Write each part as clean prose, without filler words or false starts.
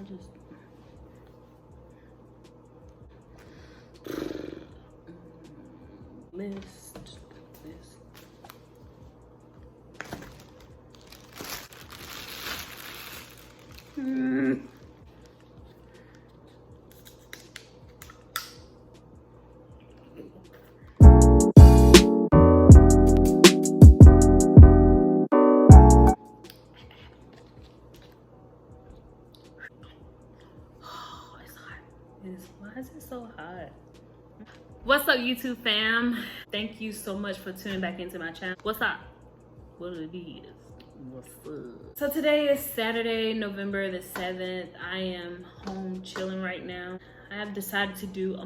list this. Why is it so hot? What's up, YouTube fam? Thank you so much for tuning back into my channel. What's up? What it is? What's up? So today is Saturday, November the 7th. I am home chilling right now. I have decided to do a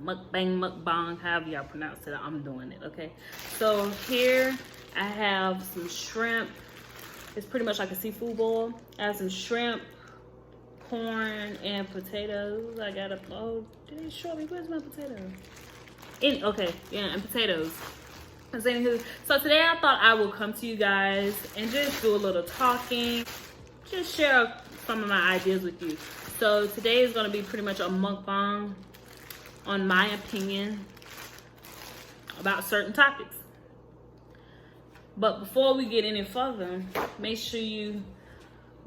mukbang, however y'all pronounce it. I'm doing it, okay? So here I have some shrimp. It's pretty much like a seafood bowl. I have some shrimp, corn, and potatoes. I got oh, did they show me? Where's my potato? Okay, yeah, and potatoes. So today I thought I would come to you guys and just do a little talking, just share some of my ideas with you. So today is gonna be pretty much a mukbang on my opinion about certain topics. But before we get any further, make sure you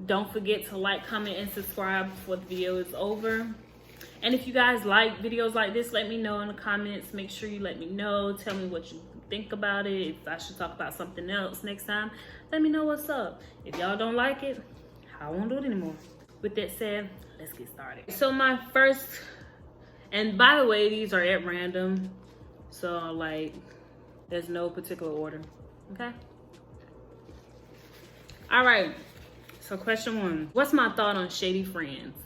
don't forget to like, comment, and subscribe before the video is over. And if you guys like videos like this, let me know in the comments. Make sure you let me know. Tell me what you think about it. If I should talk about something else next time, let me know what's up. If y'all don't like it, I won't do it anymore. With that said, let's get started. So my first, and by the way, these are at random. So like, there's no particular order, okay? All right. So question one, what's my thought on Shady Friends?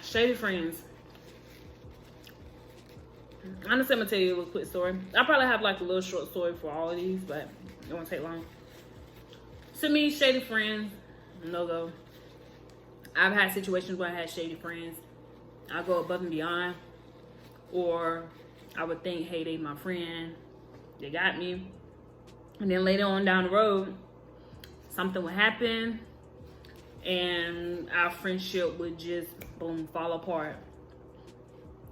Shady Friends. Honestly, I'm gonna tell you a little quick story. I probably have like a little short story for all of these, but it won't take long. To me, Shady Friends, no go. I've had situations where I had shady friends. I go above and beyond, or I would think, hey, they my friend, they got me. And then later on down the road, something would happen and our friendship would just, boom, fall apart.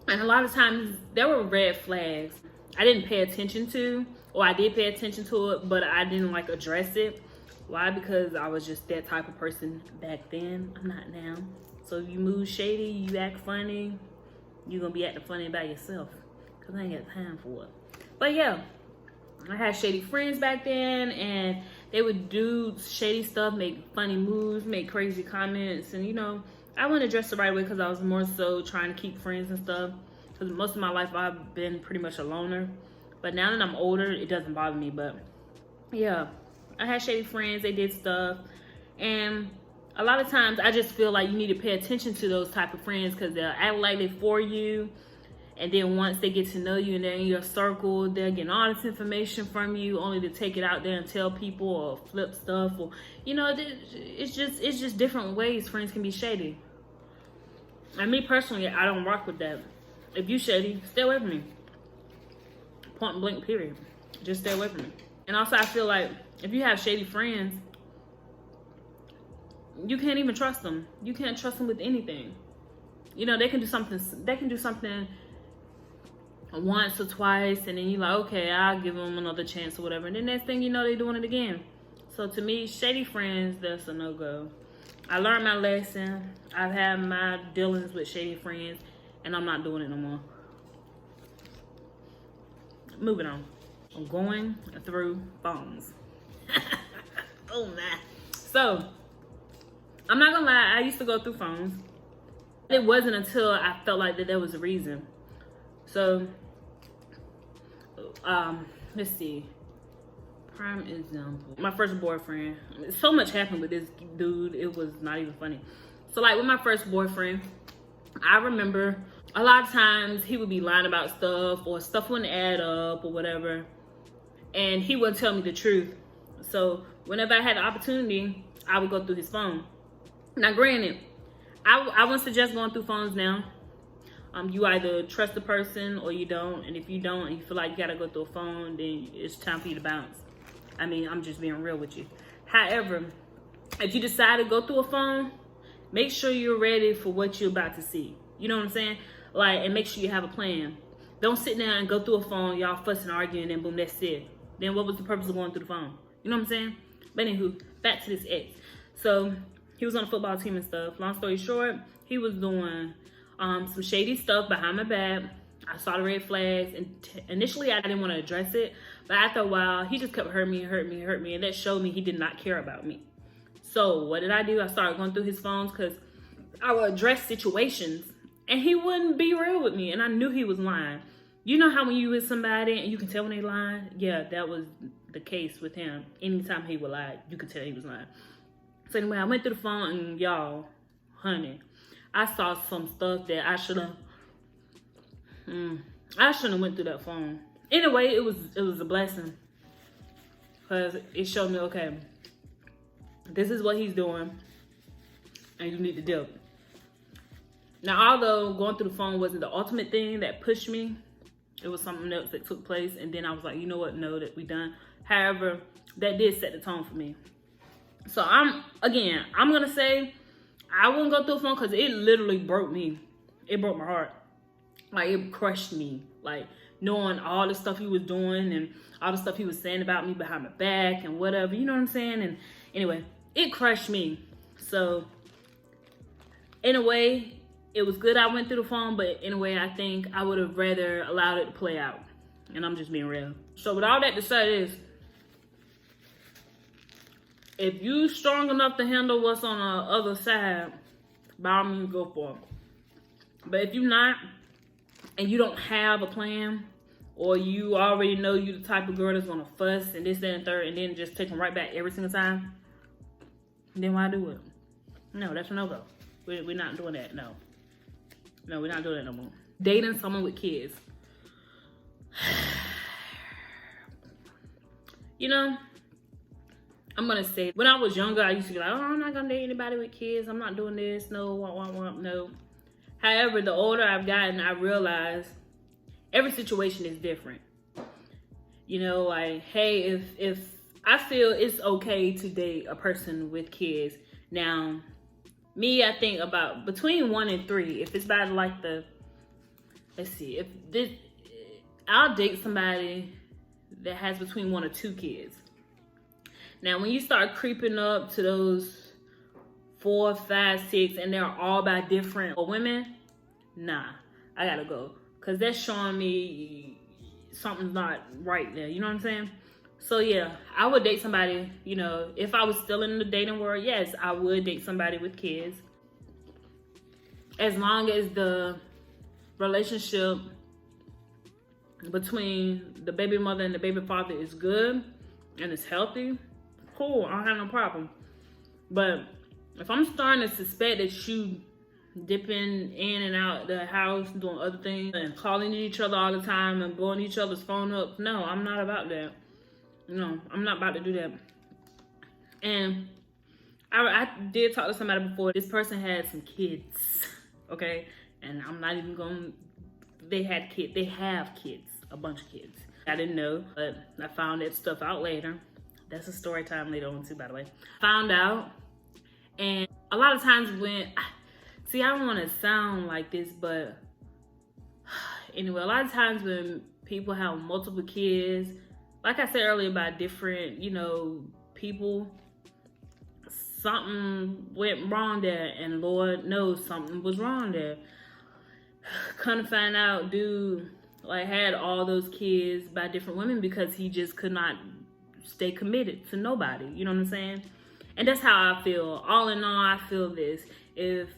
And a lot of times there were red flags I didn't pay attention to, or I did pay attention to it, but I didn't like address it. Why? Because I was just that type of person back then. I'm not now. So if you move shady, you act funny, you're gonna be acting funny by yourself, because I ain't got time for it. But yeah, I had shady friends back then, and they would do shady stuff, make funny moves, make crazy comments, and you know, I wouldn't address it right away because I was more so trying to keep friends and stuff. Because most of my life I've been pretty much a loner. But now that I'm older, it doesn't bother me. But yeah, I had shady friends, they did stuff. And a lot of times I just feel like you need to pay attention to those type of friends, because they'll act like they're for you. And then once they get to know you and they're in your circle, they're getting all this information from you only to take it out there and tell people or flip stuff, or you know, it's just different ways friends can be shady. And me personally, I don't rock with that. If you shady, stay away from me. Point blank, period. Just stay away from me. And also I feel like if you have shady friends, you can't even trust them. You can't trust them with anything. You know, they can do something once or twice, and then you're like, okay, I'll give them another chance or whatever. And then next thing you know, they're doing it again. So to me, shady friends, that's a no-go. I learned my lesson. I've had my dealings with shady friends, and I'm not doing it no more. Moving on. I'm going through phones. Oh my. So, I'm not gonna lie, I used to go through phones. It wasn't until I felt like that there was a reason. So, let's see. Prime example. My first boyfriend. So much happened with this dude, it was not even funny. So like with my first boyfriend, I remember a lot of times he would be lying about stuff, or stuff wouldn't add up or whatever. And he wouldn't tell me the truth. So whenever I had the opportunity, I would go through his phone. Now granted, I wouldn't suggest going through phones now. You either trust the person or you don't. And if you don't, and you feel like you gotta go through a phone, then it's time for you to bounce. I mean, I'm just being real with you. However, if you decide to go through a phone, make sure you're ready for what you're about to see. You know what I'm saying? Like, and make sure you have a plan. Don't sit down and go through a phone, y'all fussing, arguing, and boom, that's it. Then what was the purpose of going through the phone? You know what I'm saying? But anywho, back to this ex. So he was on the football team and stuff. Long story short, he was doing some shady stuff behind my back. I saw the red flags, and initially I didn't want to address it, but after a while, he just kept hurting me, and that showed me he did not care about me. So what did I do? I started going through his phones because I would address situations, and he wouldn't be real with me, and I knew he was lying. You know how when you with somebody and you can tell when they lying? Yeah, that was the case with him. Anytime he would lie, you could tell he was lying. So anyway, I went through the phone, and y'all, honey, I saw some stuff that I should have. I shouldn't have went through that phone. Anyway, it was a blessing, because it showed me, okay, this is what he's doing, and you need to deal with it. Now, although going through the phone wasn't the ultimate thing that pushed me, it was something else that took place, and then I was like, you know what, no, that we done. However, that did set the tone for me. So I'm gonna say I wouldn't go through a phone because it literally broke me. It broke my heart. Like, it crushed me. Like, knowing all the stuff he was doing and all the stuff he was saying about me behind my back and whatever, you know what I'm saying? And anyway, it crushed me. So in a way, it was good I went through the phone, but in a way, I think I would have rather allowed it to play out. And I'm just being real. So with all that to say is, if you strong enough to handle what's on the other side, by all means, go for it. But if you're not, and you don't have a plan, or you already know you the type of girl that's gonna fuss and this, that, and third, and then just take them right back every single time, then why do it? No, that's a no-go. We're not doing that, no. No, we're not doing that no more. Dating someone with kids. You know, I'm gonna say, when I was younger, I used to be like, oh, I'm not gonna date anybody with kids. I'm not doing this, no, no. However, the older I've gotten, I realize every situation is different. You know, like, hey, if I feel it's okay to date a person with kids. Now, me, I think about between 1 and 3. If it's by like let's see, I'll date somebody that has between 1 or 2 kids. Now, when you start creeping up to those 4, 5, 6, and they're all by different women, nah, I gotta go. Because that's showing me something's not right there, you know what I'm saying? So yeah, I would date somebody, you know, if I was still in the dating world, yes, I would date somebody with kids. As long as the relationship between the baby mother and the baby father is good and it's healthy, cool, I don't have no problem. But if I'm starting to suspect that you dipping in and out the house, doing other things, and calling each other all the time and blowing each other's phone up, no, I'm not about that. No, I'm not about to do that. And I did talk to somebody before. This person had some kids, okay? And I'm not even going, they have kids, a bunch of kids. I didn't know, but I found that stuff out later. That's a story time later on too, by the way. Found out, and a lot of times when, see, I don't want to sound like this, but anyway, a lot of times when people have multiple kids, like I said earlier about different, you know, people, something went wrong there, and Lord knows something was wrong there. Come to find out, dude, like, had all those kids by different women because he just could not stay committed to nobody. You know what I'm saying? And that's how I feel. All in all, I feel this. If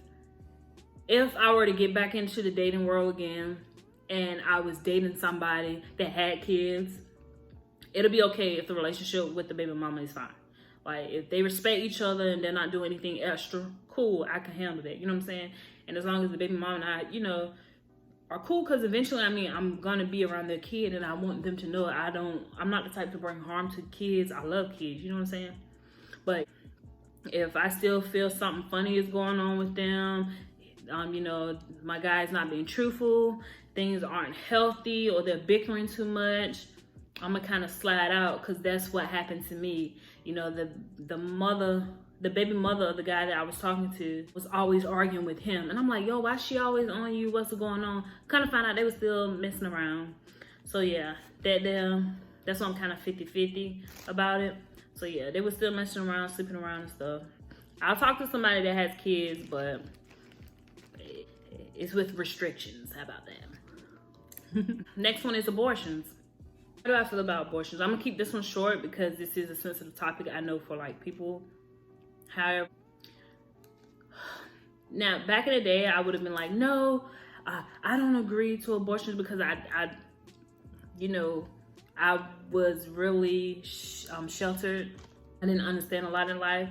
I were to get back into the dating world again and I was dating somebody that had kids, it'll be okay if the relationship with the baby mama is fine. Like, if they respect each other and they're not doing anything extra, cool, I can handle that. You know what I'm saying? And as long as the baby mama and I, you know, are cool, because eventually, I mean, I'm gonna be around their kid and I want them to know I'm not the type to bring harm to kids. I love kids, you know what I'm saying? But if I still feel something funny is going on with them, you know, my guy's not being truthful, things aren't healthy, or they're bickering too much, I'm gonna kind of slide out, because that's what happened to me. You know, the the baby mother of the guy that I was talking to was always arguing with him. And I'm like, yo, why she always on you? What's going on? Kind of found out they were still messing around. So yeah, that's why I'm kind of 50-50 about it. So yeah, they were still messing around, sleeping around and stuff. I'll talk to somebody that has kids, but it's with restrictions. How about that? Next one is abortions. How do I feel about abortions? I'm gonna keep this one short because this is a sensitive topic, I know, for like people. However, now back in the day, I would have been like, no, I don't agree to abortions because I was really sheltered. I didn't understand a lot in life,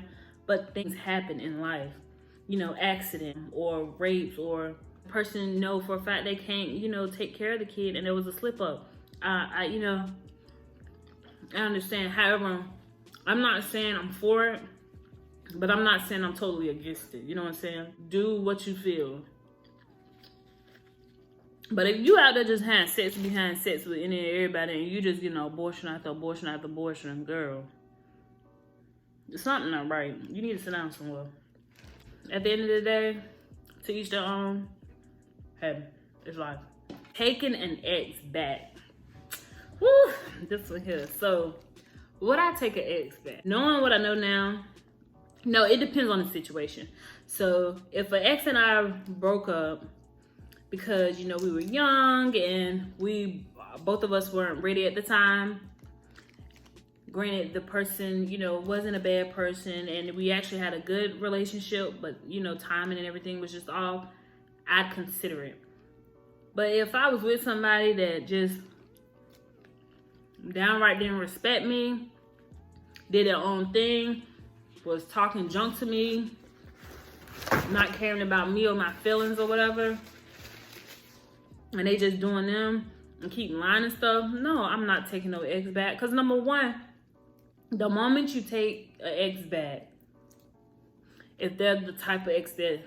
but things happen in life, accident or rapes, or a person know for a fact they can't, take care of the kid and there was a slip up. I understand. However, I'm not saying I'm for it, but I'm not saying I'm totally against it. You know what I'm saying? Do what you feel. But if you out there just having sex behind sex with any and everybody and you just, abortion after abortion after abortion, girl, something not right. You need to sit down somewhere. At the end of the day, to each their own. Hey, it's life. Taking an ex back. Woo, this one here. So, would I take an ex back? Knowing what I know now, no, it depends on the situation. So, if an ex and I broke up because, we were young and both of us weren't ready at the time. Granted, the person, wasn't a bad person and we actually had a good relationship, but, timing and everything was just off, I'd consider it. But if I was with somebody that just downright didn't respect me, did their own thing, was talking junk to me, not caring about me or my feelings or whatever, and they just doing them and keep lying and stuff, no, I'm not taking no ex back. Because number one, the moment you take an ex back, if they're the type of ex that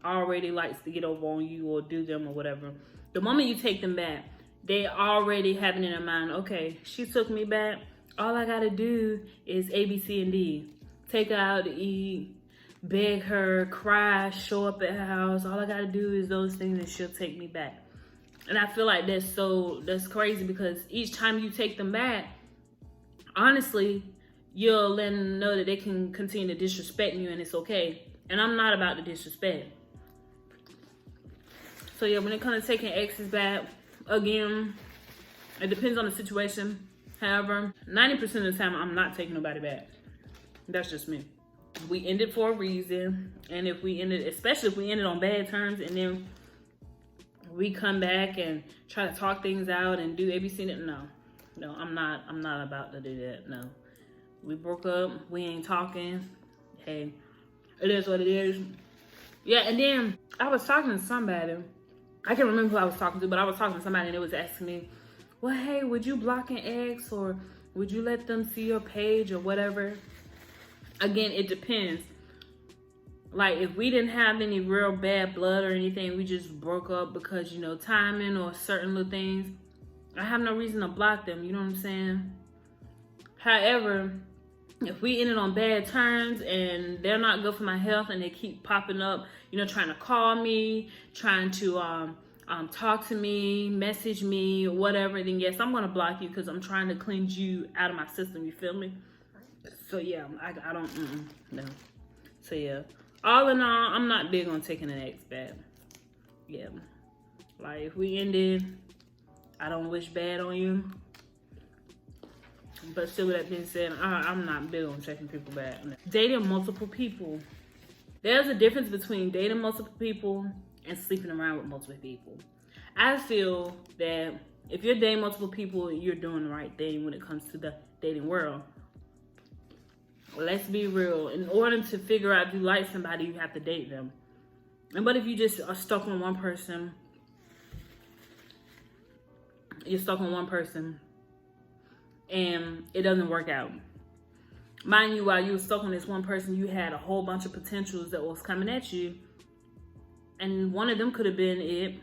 already likes to get over on you or do them or whatever, the moment you take them back, they already having in their mind, okay, she took me back. All I gotta do is A, B, C, and D. Take her out to eat, beg her, cry, show up at her house. All I gotta do is those things and she'll take me back. And I feel like that's crazy because each time you take them back, honestly, you'll let them know that they can continue to disrespect you and it's okay. And I'm not about the disrespect. So yeah, when it comes to taking exes back, again, it depends on the situation. However, 90% of the time, I'm not taking nobody back. That's just me. We ended for a reason. And especially if we ended on bad terms and then we come back and try to talk things out and do ABC, no, I'm not about to do that. No, we broke up. We ain't talking. Hey, it is what it is. Yeah, and then I was talking to somebody. I can't remember who I was talking to, but I was talking to somebody and they was asking me, well, hey, would you block an ex or would you let them see your page or whatever? Again, it depends. Like, if we didn't have any real bad blood or anything, we just broke up because, timing or certain little things, I have no reason to block them, you know what I'm saying? However, if we ended on bad terms and they're not good for my health and they keep popping up, trying to call me, trying to talk to me, message me, whatever, then yes, I'm gonna block you because I'm trying to cleanse you out of my system, you feel me? So yeah, I don't, no. So yeah, all in all, I'm not big on taking an ex back. Yeah, like if we ended, I don't wish bad on you. But still, with that being said, I'm not big on taking people back. Dating multiple people. There's a difference between dating multiple people and sleeping around with multiple people. I feel that if you're dating multiple people, you're doing the right thing when it comes to the dating world. Let's be real. In order to figure out if you like somebody, you have to date them. But if you just are stuck on one person, and it doesn't work out. Mind you, while you were stuck on this one person, you had a whole bunch of potentials that was coming at you. And one of them could have been it.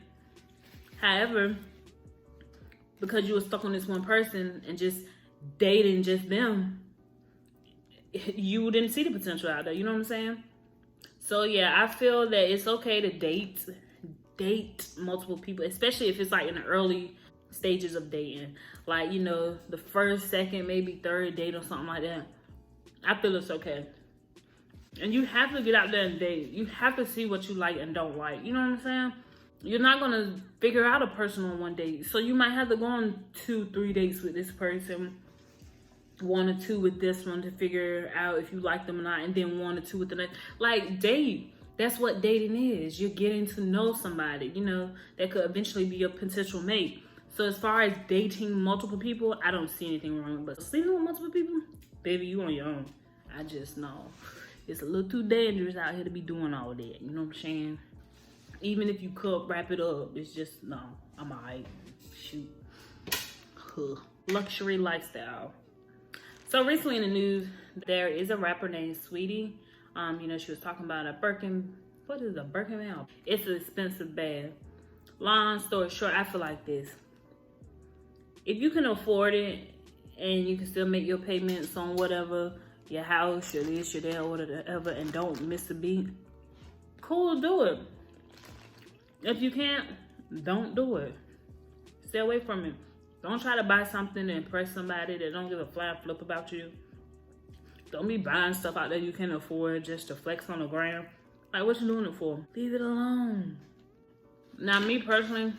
However, because you were stuck on this one person and just dating just them, you didn't see the potential out there. You know what I'm saying? So yeah, I feel that it's okay to date multiple people, especially if it's like in the early stages of dating, like, you know, the first, second, maybe third date or something like that. I feel it's okay. And you have to get out there and date. You have to see what you like and don't like. You know what I'm saying? You're not gonna figure out a person on one date. So you might have to go on 2-3 dates with this person, 1 or 2 with this one to figure out if you like them or not, and then 1 or 2 with the next. Like, date. That's what dating is. You're getting to know somebody, you know, that could eventually be your potential mate. So as far as dating multiple people, I don't see anything wrong. But sleeping with multiple people, baby, you on your own. I just know it's a little too dangerous out here to be doing all that. You know what I'm saying? Even if you could wrap it up, it's just, no, I'm alright. Shoot. Luxury lifestyle. So recently in the news, there is a rapper named Sweetie. You know, she was talking about a Birkin. What is a Birkin now? It's an expensive bag. Long story short, I feel like this. If you can afford it and you can still make your payments on whatever, your house, your this, your that, or whatever, and don't miss a beat, cool, do it. If you can't, don't do it. Stay away from it. Don't try to buy something to impress somebody that don't give a flying flip about you. Don't be buying stuff out there you can't afford just to flex on the ground. Like, what you doing it for? Leave it alone. Now, me personally,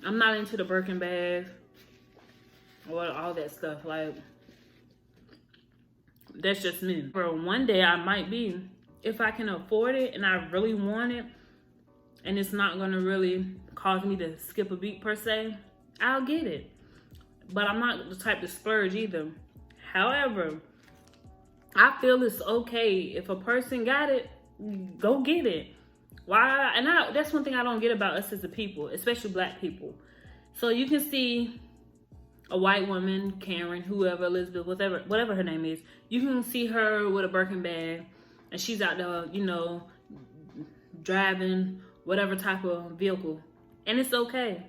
I'm not into the Birkin bags or all that stuff. Like, that's just me. For one day, I might be. If I can afford it and I really want it, and it's not gonna really cause me to skip a beat per se, I'll get it. But I'm not the type to splurge either. However, I feel it's okay if a person got it, go get it. Why? And that's one thing I don't get about us as a people, especially black people. So you can see a white woman, Karen, whoever, Elizabeth, whatever her name is, you can see her with a Birkin bag, and she's out there, you know, driving whatever type of vehicle, and it's okay.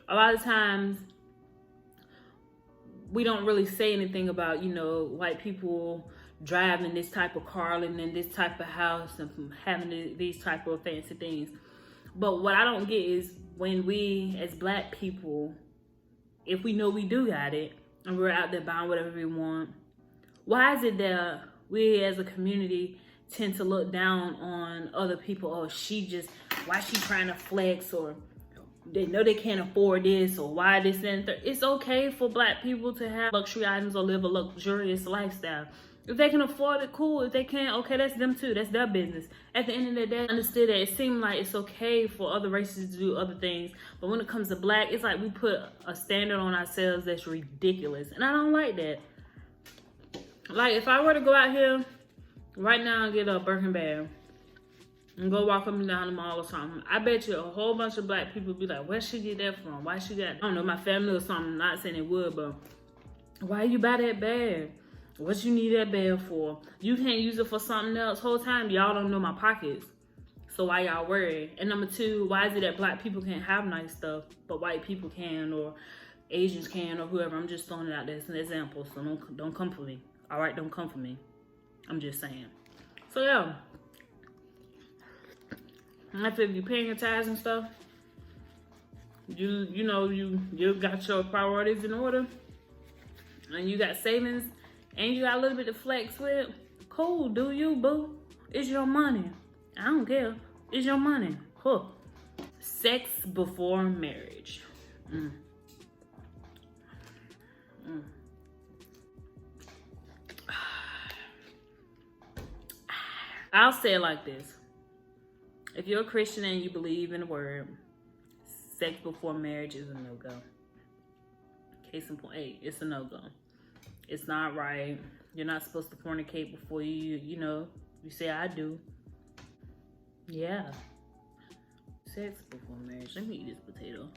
A lot of times, we don't really say anything about, you know, white people driving this type of car, living in this type of house, and having these type of fancy things. But what I don't get is when we, as black people, if we know we do got it, and we're out there buying whatever we want, why is it that we as a community tend to look down on other people? Oh, why she trying to flex, or they know they can't afford this, or why this and that. It's okay for black people to have luxury items or live a luxurious lifestyle. If they can afford it, cool. If they can't, okay, that's them too. That's their business. At the end of the day, I understood that it seemed like it's okay for other races to do other things. But when it comes to black, it's like we put a standard on ourselves that's ridiculous. And I don't like that. Like, if I were to go out here right now and get a Birkin bag and go walk up and down the mall or something, I bet you a whole bunch of black people be like, where she get that from? Why she got, I don't know, my family or something. I'm not saying it would, but why you buy that bag? What you need that bag for? You can't use it for something else. Whole time, y'all don't know my pockets. So why y'all worried? And number two, why is it that black people can't have nice stuff, but white people can, or Asians can, or whoever? I'm just throwing it out there as an example, so don't come for me. All right, don't come for me. I'm just saying. So yeah, after you paying your tithes and stuff, you know you got your priorities in order, and you got savings, and you got a little bit to flex with. Cool, do you, boo? It's your money. I don't care. It's your money. Huh. Sex before marriage. I'll say it like this. If you're a Christian and you believe in the word, sex before marriage is a no-go. Case in point, it's a no-go. It's not right. You're not supposed to fornicate before you say I do. Yeah. Sex before marriage. Let me eat this potato.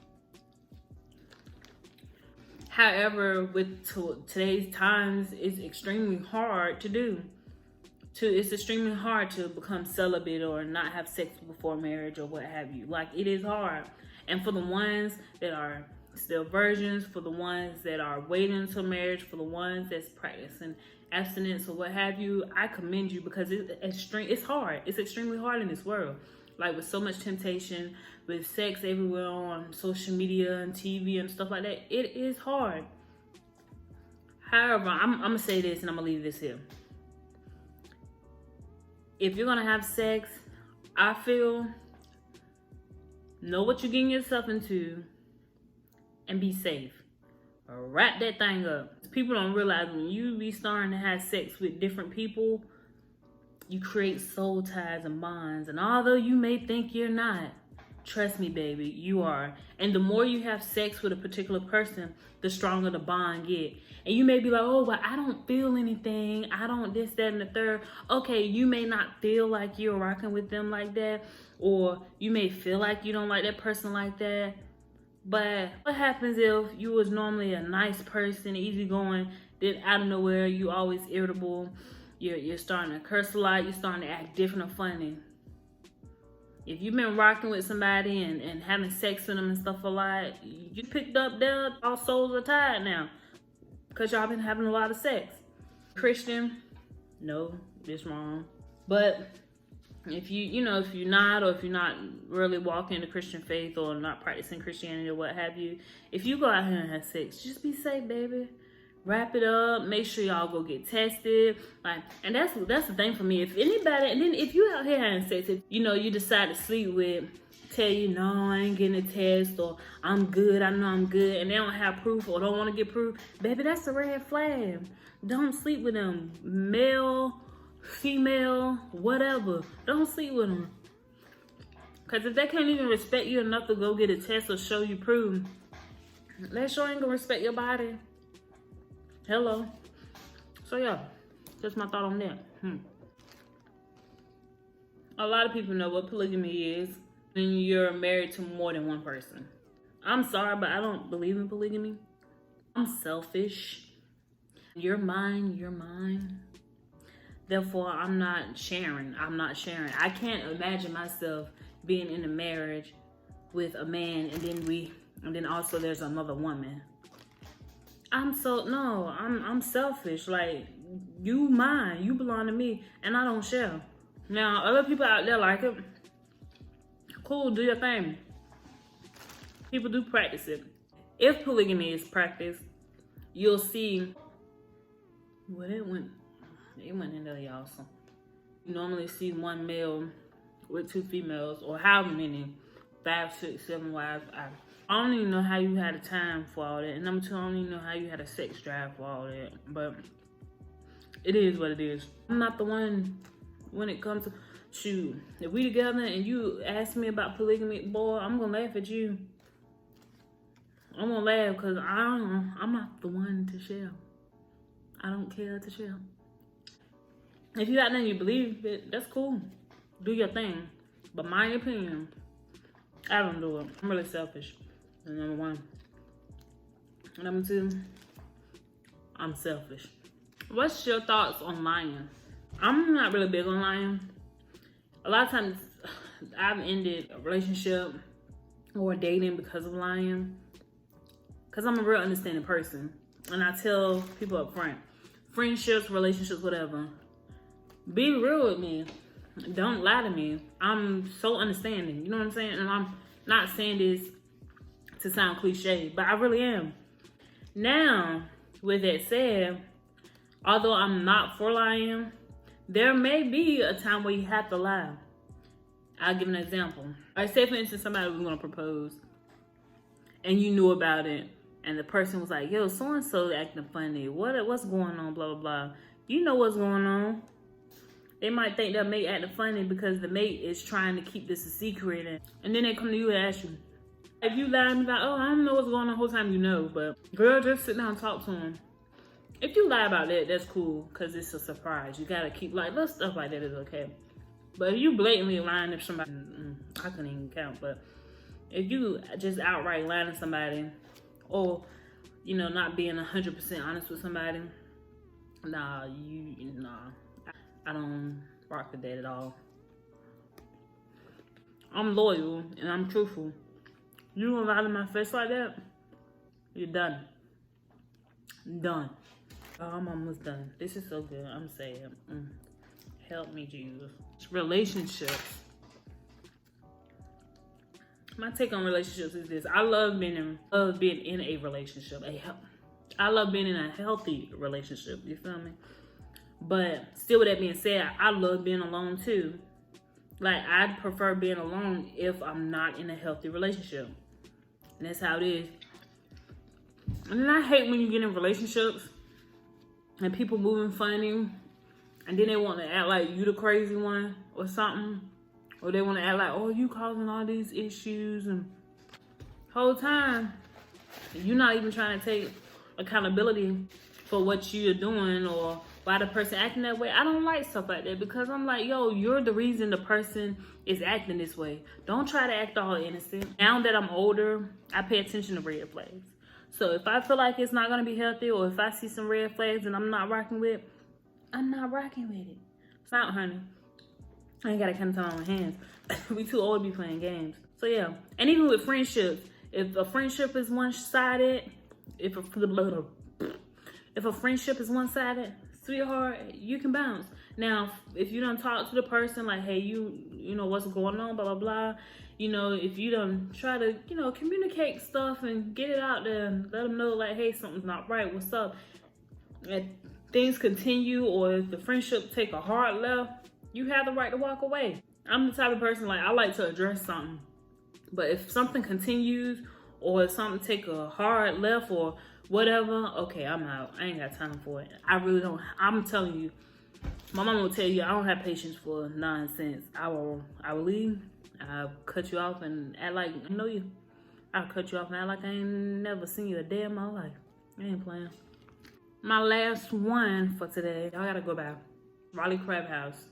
However, with today's times, it's extremely hard to do. It's extremely hard to become celibate or not have sex before marriage or what have you. Like, it is hard. And for the ones that are still virgins, for the ones that are waiting until marriage, for the ones that's practicing abstinence or what have you. I commend you, because it's hard. It's extremely hard in this world. Like, with so much temptation, with sex everywhere on social media and TV and stuff like that, it is hard. However, I'm gonna say this, and I'm gonna leave this here. If you're gonna have sex, I feel, know what you're getting yourself into and be safe. Wrap that thing up. People don't realize when you be starting to have sex with different people, you create soul ties and bonds. And although you may think you're not, trust me, baby, you are. And the more you have sex with a particular person, the stronger the bond get. And you may be like, oh, well, I don't feel anything. I don't this, that, and the third. Okay, you may not feel like you're rocking with them like that. Or you may feel like you don't like that person like that. But what happens if you was normally a nice person, easygoing, then out of nowhere, you always irritable, you're starting to curse a lot, you're starting to act different or funny. If you've been rocking with somebody and having sex with them and stuff a lot, you picked up there, all souls are tied now, because y'all been having a lot of sex. Christian, no, it's wrong. But if you're not, or if you're not really walking the Christian faith or not practicing Christianity or what have you, if you go out here and have sex, just be safe, baby. Wrap it up. Make sure y'all go get tested. Like, and that's the thing for me. If anybody, and then if you out here having sex, if you decide to sleep with, tell you no, I ain't getting a test, or I'm good, I know I'm good, and they don't have proof or don't want to get proof, baby, that's a red flag. Don't sleep with them. Male, female, whatever. Don't sleep with them. Because if they can't even respect you enough to go get a test or show you proof, they sure ain't gonna respect your body. Hello. So yeah, that's my thought on that. A lot of people know what polygamy is when you're married to more than one person. I'm sorry, but I don't believe in polygamy. I'm selfish. You're mine, you're mine. Therefore, I'm not sharing. I can't imagine myself being in a marriage with a man and then also there's another woman. I'm selfish. Like, you mine, you belong to me, and I don't share. Now, other people out there like it. Cool, do your thing. People do practice it. If polygamy is practiced, you'll see. Well, it went in there, y'all. So you normally see one male with two females, or however many, 5, 6, 7 wives. I don't even know how you had a time for all that. And number 2, I don't even know how you had a sex drive for all that. But it is what it is. I'm not the one when it comes to, shoot, if we together and you ask me about polygamy, boy, I'm gonna laugh at you. I'm gonna laugh because I'm not the one to share. I don't care to share. If you got nothing you believe it, that's cool. Do your thing. But my opinion, I don't do it. I'm really selfish. That's number 1. Number 2, I'm selfish. What's your thoughts on lying? I'm not really big on lying. A lot of times I've ended a relationship or dating because of lying. Because I'm a real understanding person. And I tell people up front, friendships, relationships, whatever, be real with me. Don't lie to me. I'm so understanding. You know what I'm saying? And I'm not saying this to sound cliche, but I really am. Now, with that said, although I'm not for lying, there may be a time where you have to lie. I'll give an example. Like, say for instance, somebody was gonna propose and you knew about it, and the person was like, yo, so-and-so acting funny. What's going on, blah, blah, blah. You know what's going on. They might think their mate acting funny because the mate is trying to keep this a secret. And then they come to you and ask you. If you lie and be like, oh, I don't know what's going on the whole time, you know. But girl, just sit down and talk to them. If you lie about that, that's cool, because it's a surprise. You gotta keep, like, little stuff like that is okay. But if you blatantly lying to somebody, I couldn't even count. But if you just outright lying to somebody, or, not being 100% honest with somebody, nah, I don't rock with that at all. I'm loyal and I'm truthful. You gonna lie to my face like that? You're done. Done. Oh, I'm almost done. This is so good. I'm saying, help me, Jesus. Relationships. My take on relationships is this: I love being in a relationship. I love being in a healthy relationship. You feel me? But still, with that being said, I love being alone too. Like, I'd prefer being alone if I'm not in a healthy relationship, and that's how it is. And then I hate when you get in relationships and people moving funny, and then they want to act like you the crazy one or something. Or they want to act like, oh, you causing all these issues. And whole time, you're not even trying to take accountability for what you're doing or why the person acting that way. I don't like stuff like that, because I'm like, yo, you're the reason the person is acting this way. Don't try to act all innocent. Now that I'm older, I pay attention to red flags. So if I feel like it's not going to be healthy, or if I see some red flags and I'm not rocking with, I'm not rocking with it. It's not, honey. I ain't got a kind of time on my hands. We too old to be playing games. So yeah, and even with friendships, if a friendship is one-sided, if a friendship is one-sided, sweetheart, you can bounce. Now, if you don't talk to the person, like, hey, you know what's going on, blah, blah, blah. You know, if you don't try to, communicate stuff and get it out there and let them know, like, hey, something's not right, what's up? If things continue, or if the friendship take a hard left, you have the right to walk away. I'm the type of person, like, I like to address something. But if something continues, or if something take a hard left or whatever, okay, I'm out. I ain't got time for it. I really don't. I'm telling you, my mama will tell you, I don't have patience for nonsense. I will leave. I'll cut you off and act like I know you. I'll cut you off and act like I ain't never seen you a day in my life. I ain't playing. My last one for today, y'all gotta go by Raleigh Crab House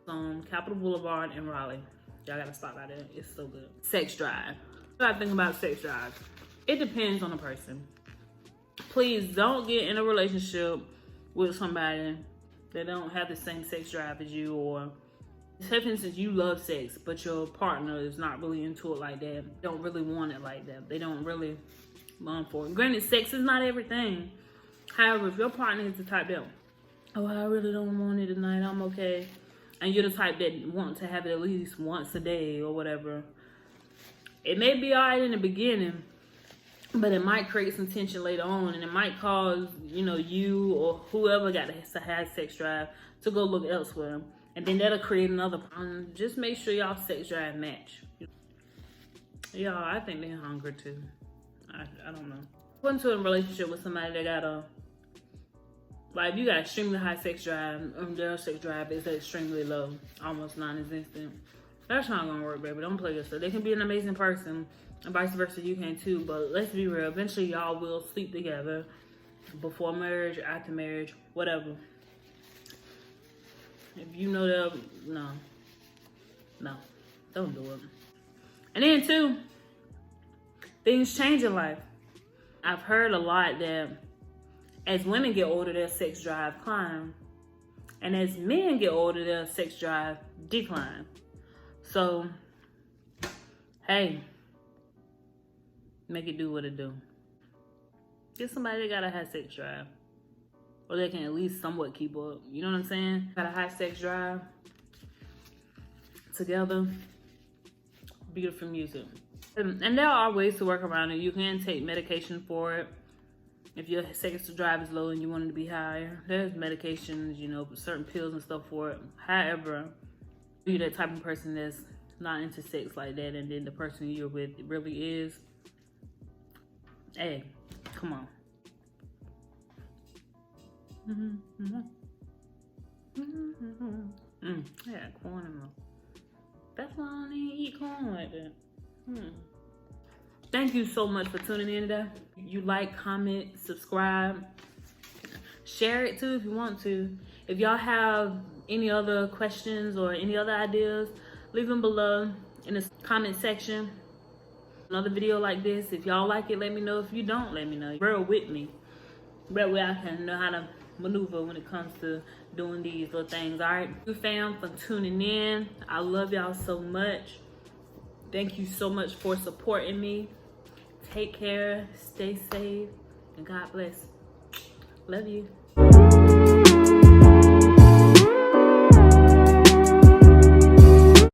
on Capitol Boulevard in Raleigh. Y'all gotta stop by there. It's so good. Sex drive. What I think about sex drive? It depends on the person. Please don't get in a relationship with somebody that don't have the same sex drive as you, or say for instance you love sex but your partner is not really into it like that, don't really want it like that, they don't really long for it. Granted, sex is not everything. However, if your partner is the type that, oh, I really don't want it tonight, I'm okay, and you're the type that want to have it at least once a day or whatever, it may be all right in the beginning, but it might create some tension later on, and it might cause, you or whoever got to have sex drive to go look elsewhere. And then that'll create another problem. Just make sure y'all sex drive match. Y'all, I think they're hungry too. I don't know. Went into a relationship with somebody that got if you got extremely high sex drive, their sex drive is extremely low, almost non-existent. That's not gonna work, baby. Don't play yourself. They can be an amazing person, and vice versa, you can too. But let's be real. Eventually, y'all will sleep together before marriage, after marriage, whatever. If you know that, no, don't do it. And then too, things change in life. I've heard a lot that as women get older, their sex drive climb, and as men get older, their sex drive decline. So, hey, make it do what it do. Get somebody that got a high sex drive, or they can at least somewhat keep up. You know what I'm saying? Got a high sex drive. Together. Beautiful music. And there are ways to work around it. You can take medication for it. If your sex drive is low and you want it to be higher, there's medications, certain pills and stuff for it. However, you're that type of person that's not into sex like that, and then the person you're with really is, hey, come on. I got corn in my. That's why I don't even eat corn like that. Thank you so much for tuning in today. You like, comment, subscribe, share it too if you want to. If y'all have any other questions or any other ideas, leave them below in the comment section. Another video like this, if y'all like it, let me know. If you don't, let me know. Bear with me. That way I can know how to maneuver when it comes to doing these little things. All right, you fam, for tuning in. I love y'all so much. Thank you so much for supporting me. Take care, stay safe, and God bless. Love you.